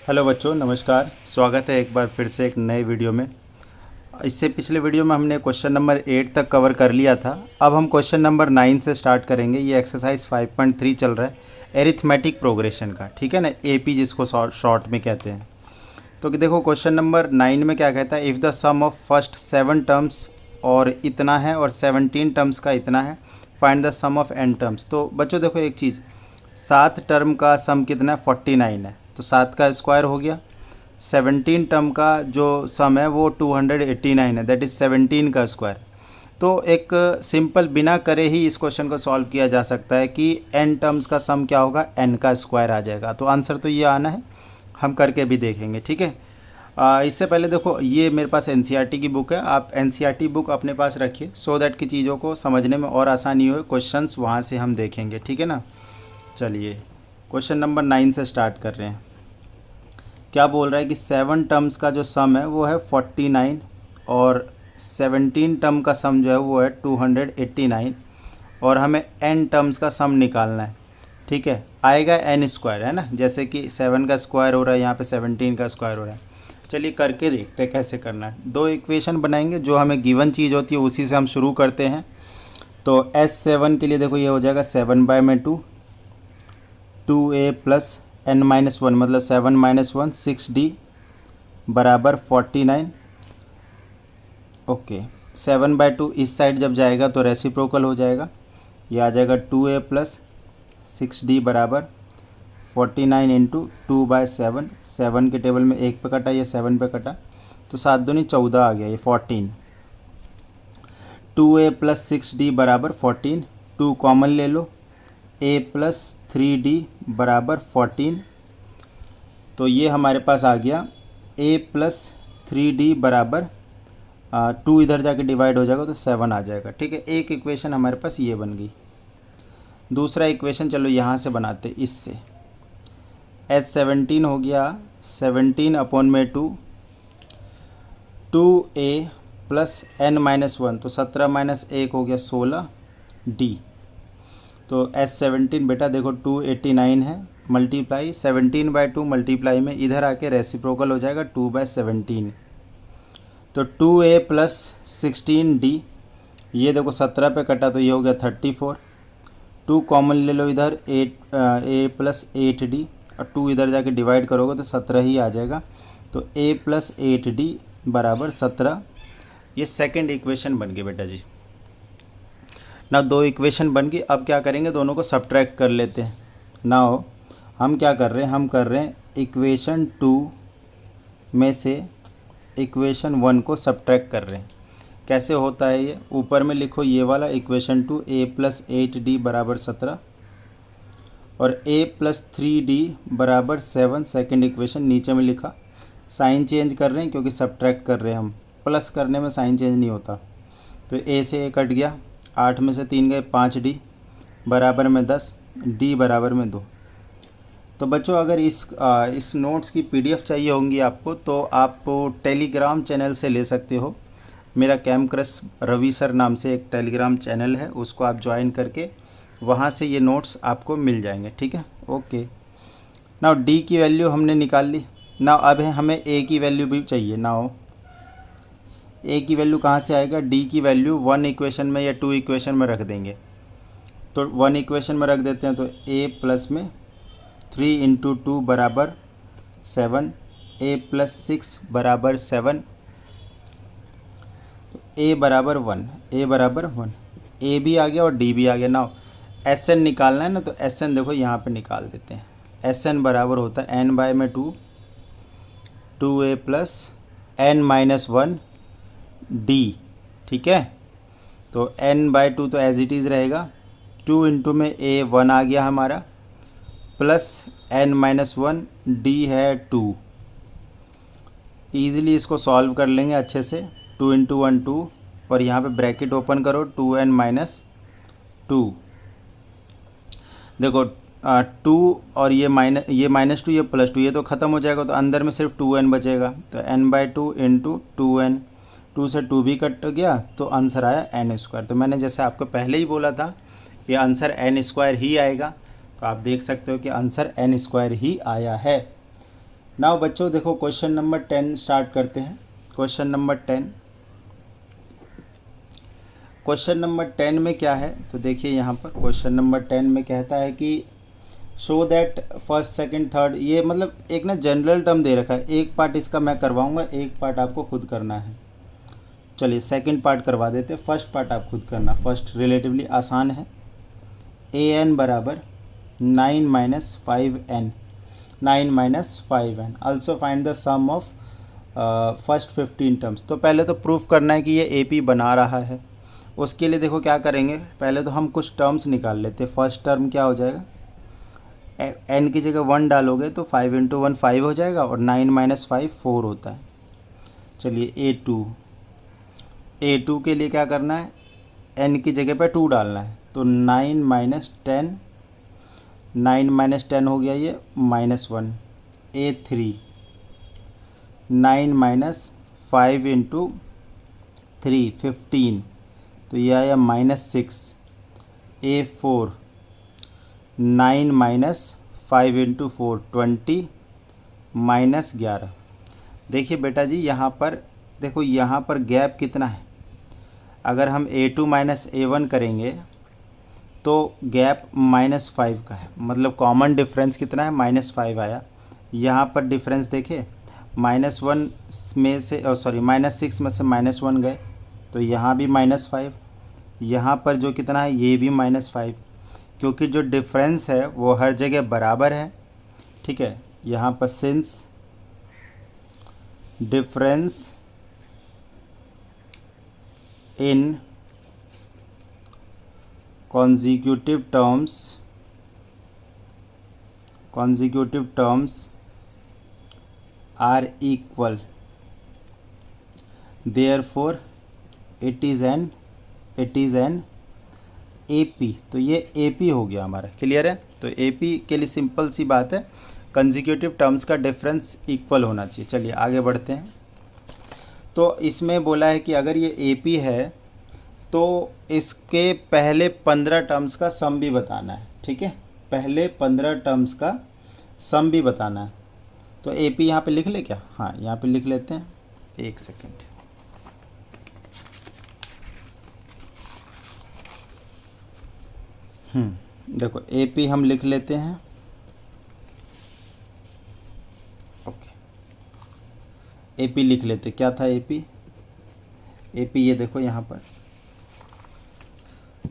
Hello बच्चों, नमस्कार। स्वागत है एक बार फिर से एक नए वीडियो में। इससे पिछले वीडियो में हमने क्वेश्चन नंबर 8 तक कवर कर लिया था। अब हम क्वेश्चन नंबर 9 से स्टार्ट करेंगे। ये एक्सरसाइज 5.3 चल रहा है, एरिथमेटिक प्रोग्रेशन का, ठीक है ना, एपी जिसको शॉर्ट में कहते हैं। तो देखो क्वेश्चन नंबर 9 में क्या कहता है, if the sum of first 7 terms और इतना है और 17 टर्म्स का इतना है, find the sum of n terms. तो बच्चों देखो एक चीज़, 7 टर्म का सम कितना है, 49 है, तो 7 का स्क्वायर हो गया। 17 टर्म का जो सम है वो 289 है, दैट इज़ 17 का स्क्वायर। तो एक सिंपल बिना करे ही इस क्वेश्चन को सॉल्व किया जा सकता है कि n टर्म्स का सम क्या होगा, n का स्क्वायर आ जाएगा। तो आंसर तो ये आना है, हम करके भी देखेंगे, ठीक है। इससे पहले देखो, ये मेरे पास एनसीईआरटी की बुक है, आप एनसीईआरटी बुक अपने पास रखिए सो दैट कि चीज़ों को समझने में और आसानी हो। क्वेश्चंस वहाँ से हम देखेंगे, ठीक है ना। चलिए क्वेश्चन नंबर 9 से स्टार्ट कर रहे हैं। क्या बोल रहा है कि 7 टर्म्स का जो सम है वो है 49 और 17 टर्म का सम जो है वो है 289 और हमें n टर्म्स का सम निकालना है, ठीक है। आएगा n स्क्वायर, है ना, जैसे कि 7 का स्क्वायर हो रहा है, यहाँ पे 17 का स्क्वायर हो रहा है। चलिए करके देखते हैं कैसे करना है। दो इक्वेशन बनाएंगे, जो हमें गिवन चीज़ होती है उसी से हम शुरू करते हैं। तो S7 के लिए देखो ये हो जाएगा 7/2 2a प्लस n-1 मतलब 7-1 6d बराबर 49। ओके, 7/2 इस साइड जब जाएगा तो रेसिप्रोकल हो जाएगा, ये आ जाएगा 2a प्लस 6d बराबर 49 इंटू 2/7। 7 के टेबल में 1 पे कटा, ये 7 पे कटा, तो 7 दूनी 14 आ गया, ये 14। 2a प्लस 6d बराबर 14, 2 कॉमन ले लो, a प्लस 3d बराबर 14। तो ये हमारे पास आ गया a प्लस 3d बराबर 2 इधर जाके डिवाइड हो जाएगा तो 7 आ जाएगा, ठीक है। एक इक्वेशन हमारे पास ये बन गई। दूसरा इक्वेशन चलो यहाँ से बनाते, इससे H17 हो गया 17/2 2a प्लस n-1 तो 17 - 1 हो गया 16d। तो S17 बेटा देखो 289 है, मल्टीप्लाई 17/2 मल्टीप्लाई में इधर आके रेसिप्रोकल हो जाएगा 2/17। तो 2a प्लस 16d, ये देखो 17 पे कटा तो ये हो गया 34। 2 कॉमन ले लो इधर, 8 a प्लस 8d और 2 इधर जाके डिवाइड करोगे तो 17 ही आ जाएगा। तो a प्लस 8d बराबर 17। ये सेकंड इक्वेशन बन गई बेटा जी ना। दो इक्वेशन बन गई, अब क्या करेंगे, दोनों को सब्ट्रैक्ट कर लेते हैं। नाउ हम क्या कर रहे हैं, हम कर रहे हैं इक्वेशन 2 में से इक्वेशन 1 को सब्ट्रैक्ट कर रहे हैं। कैसे होता है ये, ऊपर में लिखो ये वाला इक्वेशन 2 a प्लस 8d बराबर 17 और a प्लस 3d बराबर 7, सेकेंड इक्वेशन नीचे में लिखा। साइन चेंज कर रहे हैं क्योंकि सब्ट्रैक्ट कर रहे हैं हम, प्लस करने में साइन चेंज नहीं होता। तो a से a कट गया, 8 में से 3 गए 5d बराबर में 10, d बराबर में 2। तो बच्चों अगर इस नोट्स की पीडीएफ चाहिए होंगी आपको तो आप टेलीग्राम चैनल से ले सकते हो। मेरा कैमक्रस रवि सर नाम से एक टेलीग्राम चैनल है, उसको आप ज्वाइन करके वहाँ से ये नोट्स आपको मिल जाएंगे, ठीक है। ओके, नाउ डी की वैल्यू हमने निकाल ली। नाउ अब है हमें ए की वैल्यू भी चाहिए। नाउ ए की वैल्यू कहाँ से आएगा, डी की वैल्यू 1 इक्वेशन में या 2 इक्वेशन में रख देंगे। तो 1 इक्वेशन में रख देते हैं, तो a प्लस में 3 इंटू 2 बराबर 7, a प्लस 6 बराबर 7, तो a बराबर 1, a बराबर 1, a भी आ गया और d भी आ गया। नाउ एस एन निकालना है ना, तो एस एन देखो यहाँ पे निकाल देते हैं। एस एन बराबर होता है n/2 2a plus n-1 d, ठीक है। तो n/2 तो एज इट इज़ रहेगा, 2 इंटू में a 1 आ गया हमारा, प्लस n-1 d है 2। ईज़िली इसको सॉल्व कर लेंगे अच्छे से। 2 इंटू 1 2 और यहाँ पे ब्रैकेट ओपन करो, 2n-2। देखो 2 और ये -2 ये +2, ये तो ख़त्म हो जाएगा, तो अंदर में सिर्फ 2n बचेगा। तो n/2 इंटू 2n, 2 से 2 भी कट गया तो आंसर आया n²। तो मैंने जैसे आपको पहले ही बोला था ये आंसर n² ही आएगा, तो आप देख सकते हो कि आंसर n² ही आया है। नाउ बच्चों देखो क्वेश्चन नंबर 10 स्टार्ट करते हैं। क्वेश्चन नंबर 10, क्वेश्चन नंबर 10 में क्या है तो देखिए यहाँ पर क्वेश्चन नंबर 10 में कहता है कि show that first second third, ये मतलब एक ना जनरल टर्म दे रखा है। एक पार्ट इसका मैं करवाऊंगा, एक पार्ट आपको खुद करना है। चलिए सेकंड पार्ट करवा देते, फर्स्ट पार्ट आप खुद करना। फर्स्ट रिलेटिवली आसान है। ए एन बराबर 9 minus 5n, 9 minus 5n। Also find the sum of first 15 terms. तो पहले तो प्रूफ करना है कि ये ए पी बना रहा है। उसके लिए देखो क्या करेंगे, पहले तो हम कुछ टर्म्स निकाल लेते। फर्स्ट टर्म क्या हो जाएगा, एन की जगह 1 डालोगे तो 5 इंटू 1 5 हो जाएगा, और 9 माइनस 5 4 होता है। चलिए ए टू के लिए क्या करना है, एन की जगह पे 2 डालना है, तो 9 माइनस 10, 9 माइनस 10 हो गया ये -1। A3 9 माइनस 5 इंटू 3 15, तो ये आया -6। A4 9 minus 5 into 4 20 -11। देखिए बेटा जी यहाँ पर देखो, यहाँ पर गैप कितना है। अगर हम A2 माइनस A1 करेंगे तो गैप -5 का है, मतलब कॉमन डिफरेंस कितना है, -5 आया। यहाँ पर डिफरेंस देखिए, -1 में से -6 में से -1 गए, तो यहाँ भी -5। यहाँ पर जो कितना है ये भी -5, क्योंकि जो डिफरेंस है वो हर जगह बराबर है। ठीक है, यहाँ पर since difference in consecutive terms are equal, therefore it is an AP। तो ये AP हो गया हमारा, क्लियर है। तो AP के लिए सिंपल सी बात है, कंजिक्यूटिव टर्म्स का डिफरेंस इक्वल होना चाहिए। चलिए आगे बढ़ते हैं। तो इसमें बोला है कि अगर ये AP है तो इसके पहले 15 टर्म्स का सम भी बताना है। ठीक है, पहले 15 टर्म्स का सम भी बताना है। तो AP यहाँ पे लिख ले क्या, हाँ यहाँ पे लिख लेते हैं, एक सेकेंड। देखो AP हम लिख लेते हैं। ओके, AP लिख लेते, क्या था AP ये देखो यहाँ पर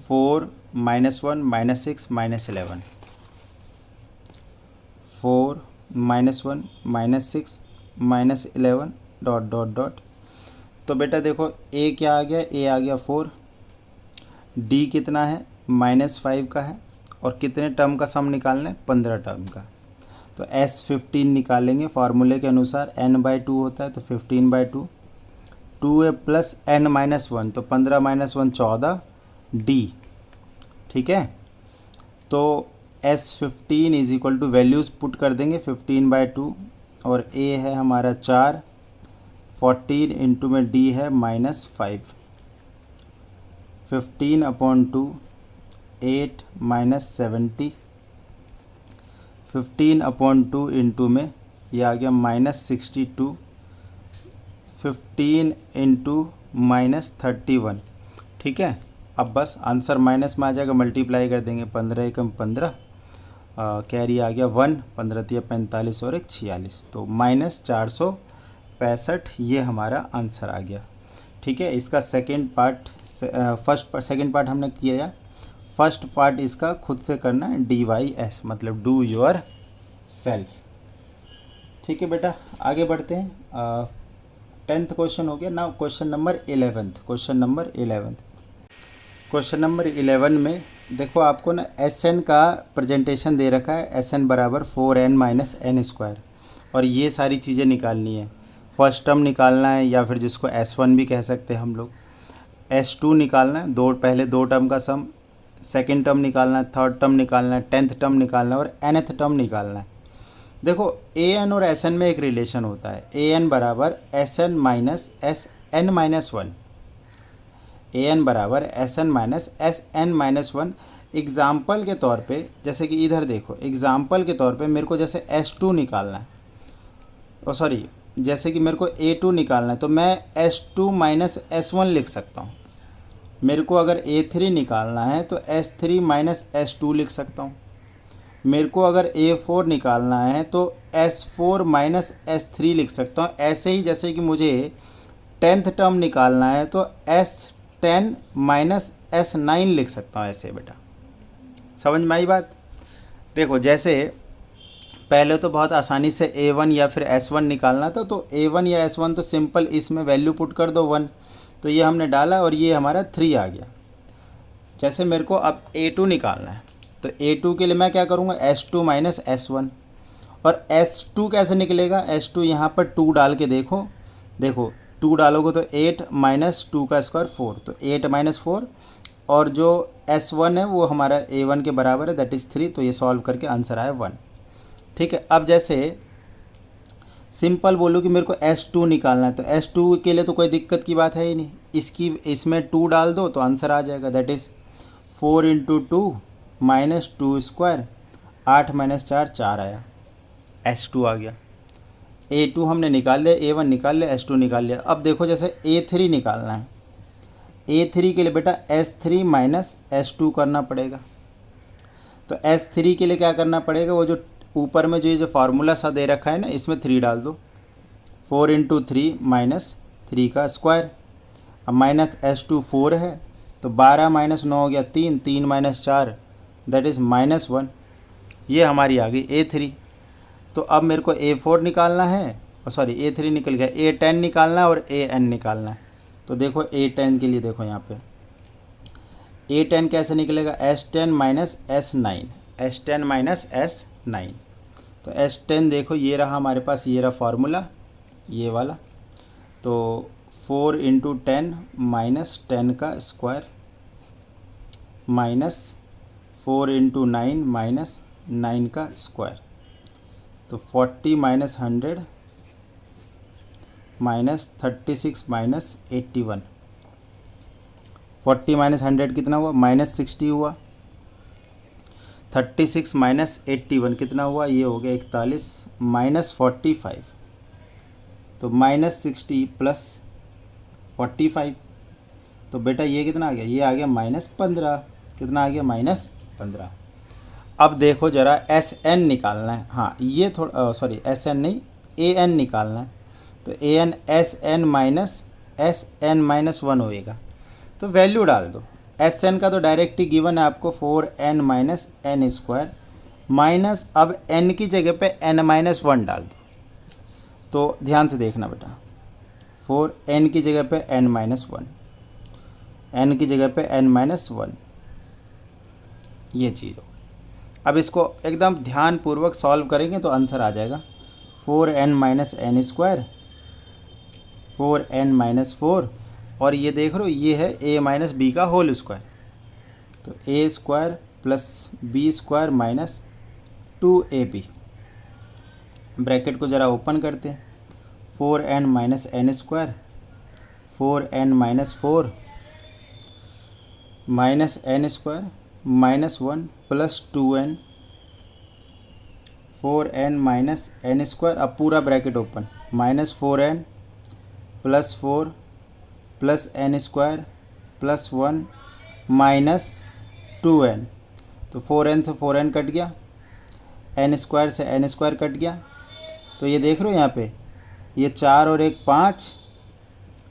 4 -1 -6 -11, 4 -1 -6 -11 डॉट डॉट डॉट। तो बेटा देखो A क्या आ गया, A आ गया 4, D कितना है -5 का है, और कितने टर्म का सम निकालना है, 15 टर्म का। तो S15 निकालेंगे फार्मूले के अनुसार, n/2 होता है, तो 15/2, 2A प्लस n-1, तो 15 - 1 14 D। ठीक है, तो S15 is equal two values put कर देंगे, 15/2, और A है हमारा 4, 14 इंटू में D है -5, 15/2 8 -70, 15/2 इंटू में ये आ गया -62, 15 इंटू -31। ठीक है, अब बस आंसर माइनस में आ जाएगा, मल्टीप्लाई कर देंगे, 15 एकम 15, कैरी आ गया 1, 15 तिया 45 और 1 46, तो -465 ये हमारा आंसर आ गया। ठीक है, इसका सेकंड पार्ट सेकंड पार्ट हमने किया, फर्स्ट पार्ट इसका खुद से करना है, DYS मतलब डू योर सेल्फ। ठीक है बेटा, आगे बढ़ते हैं। 10th क्वेश्चन हो गया। Now question number 11th, question number 11 में देखो आपको ना SN का प्रेजेंटेशन दे रखा है, SN बराबर 4n माइनस n स्क्वायर, और ये सारी चीज़ें निकालनी है। फर्स्ट टर्म निकालना है, या फिर जिसको S1 भी कह सकते हैं हम लोग, S2 निकालना है, पहले दो टर्म का सम, सेकेंड टर्म निकालना है, थर्ड टर्म निकालना है, 10th टर्म निकालना है, और nth टर्म निकालना है। देखो AN और SN में एक रिलेशन होता है, AN बराबर SN माइनस SN-1, AN बराबर SN माइनस SN-1। एग्ज़ाम्पल के तौर पे, जैसे कि इधर देखो, एग्ज़ाम्पल के तौर पे मेरे को जैसे S2 निकालना है, ओ सॉरी, जैसे कि मेरे को A2 निकालना है तो मैं S2 माइनस S1 लिख सकता हूँ। मेरे को अगर A3 निकालना है तो S3 माइनस S2 लिख सकता हूँ। मेरे को अगर A4 निकालना है तो S4 माइनस S3 लिख सकता हूँ। ऐसे ही जैसे कि मुझे 10th टर्म निकालना है तो S10 माइनस S9 लिख सकता हूँ। ऐसे बेटा समझ में आई बात। देखो जैसे पहले तो बहुत आसानी से A1 या फिर S1 निकालना था, तो A1 या S1 तो सिंपल इसमें वैल्यू पुट कर दो 1, तो ये हमने डाला और ये हमारा 3 आ गया। जैसे मेरे को अब A2 निकालना है तो A2 के लिए मैं क्या करूँगा, S2 माइनस S1। और S2 कैसे निकलेगा, S2 यहाँ पर 2 डाल के देखो, देखो 2 डालोगे तो 8 माइनस 2 का स्क्वायर 4, तो 8 माइनस 4, और जो S1 है वो हमारा A1 के बराबर है, दैट इज़ 3, तो ये सॉल्व करके आंसर आया 1। ठीक है, अब जैसे सिंपल बोलो कि मेरे को S2 निकालना है तो S2 के लिए तो कोई दिक्कत की बात है ही नहीं, इसमें 2 डाल दो तो आंसर आ जाएगा, that is 4 into 2 minus 2 square, 8 minus 4 4 आया, S2 आ गया। A2 हमने निकाल लिया, A1 निकाल लिया, S2 निकाल लिया। अब देखो जैसे A3 निकालना है, A3 के लिए बेटा S3 माइनस S2 करना पड़ेगा। तो S3 के लिए क्या करना पड़ेगा, वो जो ऊपर में जो ये जो फार्मूला सा दे रखा है ना, इसमें 3 डाल दो, 4 इंटू 3 माइनस 3 का स्क्वायर। अब माइनस S2 4 है तो 12 माइनस 9 हो गया 3, 3 माइनस 4 दैट इज़ माइनस 1। ये हमारी आ गई A3। तो अब मेरे को A4 निकालना है, सॉरी A3 निकल गया, A10 निकालना है और AN निकालना है। तो देखो A10 के लिए देखो यहाँ पे A10 कैसे निकलेगा, S10 minus S9, S10 minus S9। तो S10 देखो ये रहा हमारे पास, ये रहा फार्मूला ये वाला, तो 4 इंटू 10 माइनस 10 का स्क्वायर माइनस 4 इंटू 9 माइनस 9 का स्क्वायर, तो 40 माइनस 100 माइनस 36 माइनस 81। 40 माइनस 100 कितना हुआ, माइनस 60 हुआ। 36 माइनस 81 कितना हुआ, ये हो गया 41 माइनस 45, तो माइनस 60 प्लस 45, तो बेटा ये कितना आ गया, ये आ गया माइनस 15। कितना आ गया, माइनस 15। अब देखो ज़रा SN निकालना है, हाँ ये थोड़ा सॉरी SN नहीं AN निकालना है, तो AN SN minus SN minus 1 होएगा, तो वैल्यू डाल दो। SN का तो डायरेक्ट ही गिवन है आपको 4n minus n square, minus अब n की जगह पे n माइनस 1 डाल दो। तो ध्यान से देखना बेटा, 4n की जगह पे n माइनस 1, n की जगह पे n माइनस 1, ये चीज़ हो। अब इसको एकदम ध्यानपूर्वक सॉल्व करेंगे तो आंसर आ जाएगा 4n minus n square, 4n minus 4, और ये देख रहे हो ये है a माइनस बी का होल स्क्वायर, तो a square plus b square minus 2ab। Bracket को ज़रा ओपन करते हैं, 4n minus n square, 4n minus 4 minus n square minus 1 plus 2n, 4n minus n square, अब पूरा bracket open, minus 4n plus 4 plus n square plus 1 minus 2n, तो 4n से 4n cut गया, n square से n square cut गया, तो ये देख रहे हो यहाँ पे ये 4 और 1 5,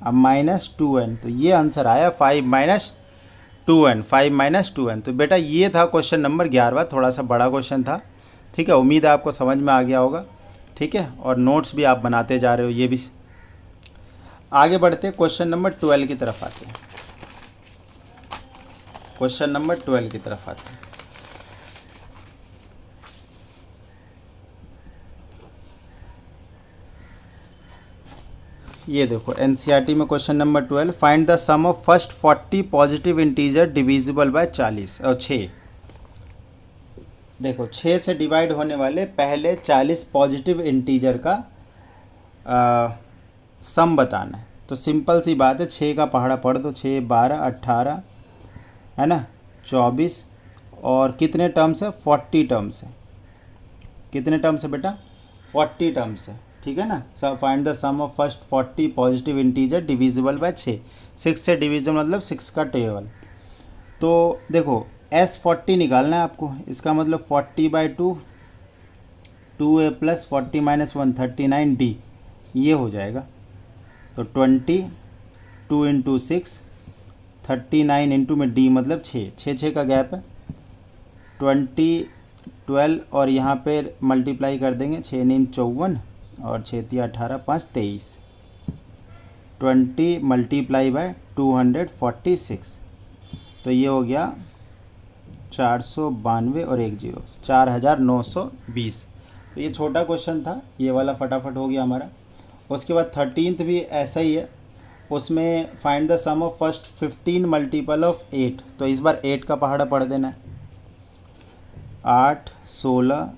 अब माइनस 2n, तो ये आंसर आया 5 माइनस 2n, 5 माइनस 2n। तो बेटा ये था क्वेश्चन नंबर 11, थोड़ा सा बड़ा क्वेश्चन था। ठीक है, उम्मीद है आपको समझ में आ गया होगा। ठीक है, और नोट्स भी आप बनाते जा रहे हो, ये भी। आगे बढ़ते क्वेश्चन नंबर 12 की तरफ आते हैं, क्वेश्चन नंबर 12 की तरफ आते हैं। ये देखो एनसीईआरटी में question number 12, find the sum of first 40 positive integer divisible by 40 और 6। देखो 6 से डिवाइड होने वाले पहले 40 पॉजिटिव इंटीजर का सम बताना है। तो सिंपल सी बात है, 6 का पहाड़ा पढ़ दो, 6 12 18 है ना, 24, और कितने टर्म्स है, 40 टर्म्स है। कितने टर्म्स है बेटा, 40 टर्म्स है। ठीक है ना। सब find the sum of first 40 positive integer divisible by 6। 6 से डिविजन मतलब 6 का टेबल। तो देखो S40 निकालना है आपको, इसका मतलब 40/2 2a + 40 - 1 39d ये हो जाएगा। तो 20 2 × 6 39 इंटू में d मतलब 6 का गैप है। 20 12 और यहाँ पे मल्टीप्लाई कर देंगे, 6 9 54 और 6 3 18 5 23। 20 × 246 तो ये हो गया 492 और 1 0 4920। तो ये छोटा क्वेश्चन था, ये वाला फटाफट हो गया हमारा। उसके बाद 13th भी ऐसा ही है, उसमें find the sum of first 15 multiple of 8। तो इस बार 8 का पहाड़ा पढ़ देना है। 8 16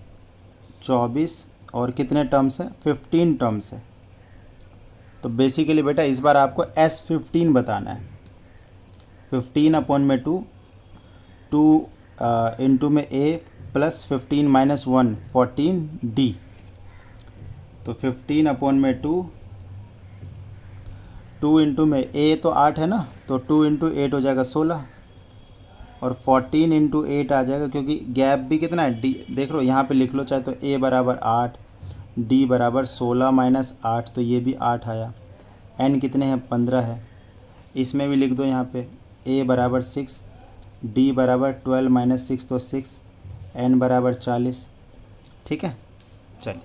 24 और कितने टर्म्स हैं, 15 टर्म्स है। तो बेसिकली बेटा इस बार आपको S15 बताना है। 15/2 2 इंटू में a + 15 - 1 14d। तो 15/2 2 इंटू में a तो 8 है ना, तो 2 × 8 हो जाएगा 16 और 14 × 8 आ जाएगा, क्योंकि गैप भी कितना है d देख लो, यहाँ पे लिख लो चाहे तो a = 8 d = 16 - 8 तो ये भी 8 आया। n कितने हैं 15 है, इसमें भी लिख दो यहाँ पे a = 6 d = 12 - 6 तो 6 n = 40। ठीक है, चलिए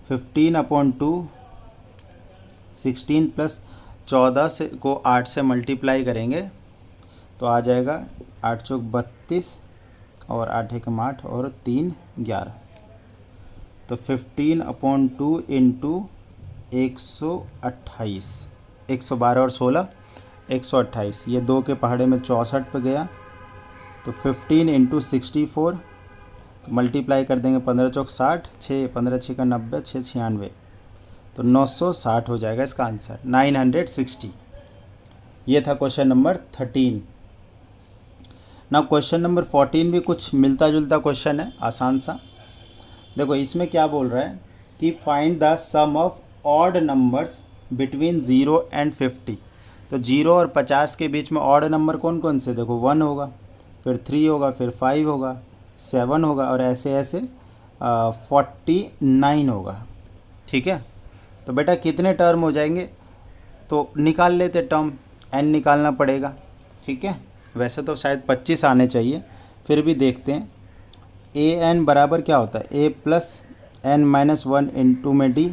15/2 16 + 14 से को 8 से मल्टीप्लाई करेंगे तो आ जाएगा 8 चौक 32 और 8 एकम 8 और 3 11। तो 15/2 इंटू 128 112 और 16 128, ये 2 के पहाड़े में 64 पे गया। तो 15 × 64 तो मल्टीप्लाई कर देंगे, 15 चौक 60 6 15 6 का 90 6 96 तो 960 हो जाएगा इसका आंसर 960। ये था क्वेश्चन नंबर 13। ना क्वेश्चन नंबर 14 भी कुछ मिलता जुलता क्वेश्चन है, आसान सा। देखो इसमें क्या बोल रहा है कि find the sum of odd numbers between 0 and 50। तो 0 और 50 के बीच में ऑड नंबर कौन कौन से, देखो 1 होगा, फिर 3 होगा, फिर 5 होगा, 7 होगा और ऐसे ऐसे 49 होगा। ठीक है, तो बेटा कितने टर्म हो जाएंगे, तो निकाल लेते टर्म, n निकालना पड़ेगा। ठीक है, वैसे तो शायद 25 आने चाहिए, फिर भी देखते हैं। an बराबर क्या होता है, a + n - 1 इंटू में d,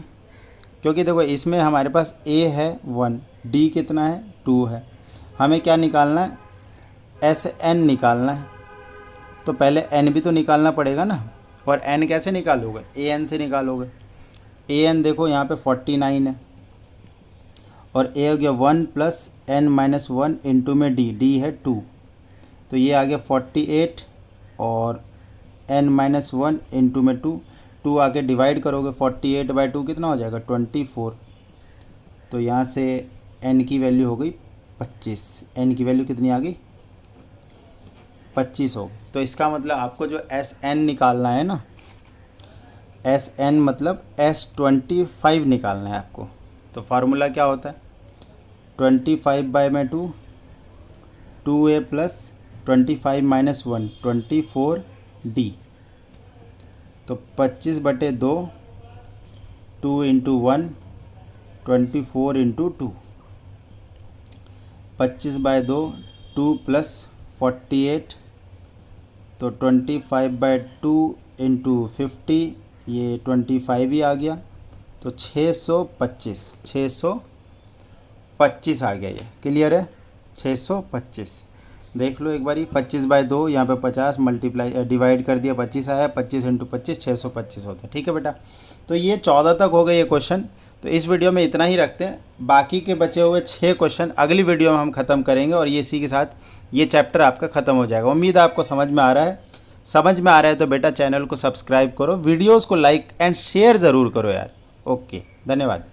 क्योंकि देखो इसमें हमारे पास a है 1, d कितना है 2 है, हमें क्या निकालना है Sn निकालना है। तो पहले n भी तो निकालना पड़ेगा ना, और n कैसे निकालोगे, an से निकालोगे। an देखो यहाँ पे 49 है और a हो गया 1 + n - 1 इंटू में d है 2, तो ये आ गया 48 और n - 1 इंटू में 2 आके डिवाइड करोगे, 48/2 कितना हो जाएगा 24। तो यहाँ से n की वैल्यू हो गई 25, n की वैल्यू कितनी आ गई 25 हो। तो इसका मतलब आपको जो Sn निकालना है ना, Sn मतलब S25 निकालना है आपको। तो फार्मूला क्या होता है 25/2 2a + 25 - 1 24d। तो 25/2 2 × 1 24 × 2 25/2 2 + 48 तो 25/2 × 50 ये 25 ही आ गया, तो 625 आ गया। ये क्लियर है, 625 देख लो एक बारी। 25/2 यहाँ पे 50 मल्टीप्लाई डिवाइड कर दिया, 25 आया, 25 × 25 625 होता है। ठीक है बेटा, तो ये 14 तक हो गए ये क्वेश्चन। तो इस वीडियो में इतना ही रखते हैं, बाकी के बचे हुए 6 क्वेश्चन अगली वीडियो में हम ख़त्म करेंगे और ये इसी के साथ ये चैप्टर आपका ख़त्म हो जाएगा। उम्मीद है आपको समझ में आ रहा है। समझ में आ रहा है तो बेटा चैनल को सब्सक्राइब करो, वीडियोज़ को लाइक एंड शेयर ज़रूर करो यार। ओके, धन्यवाद।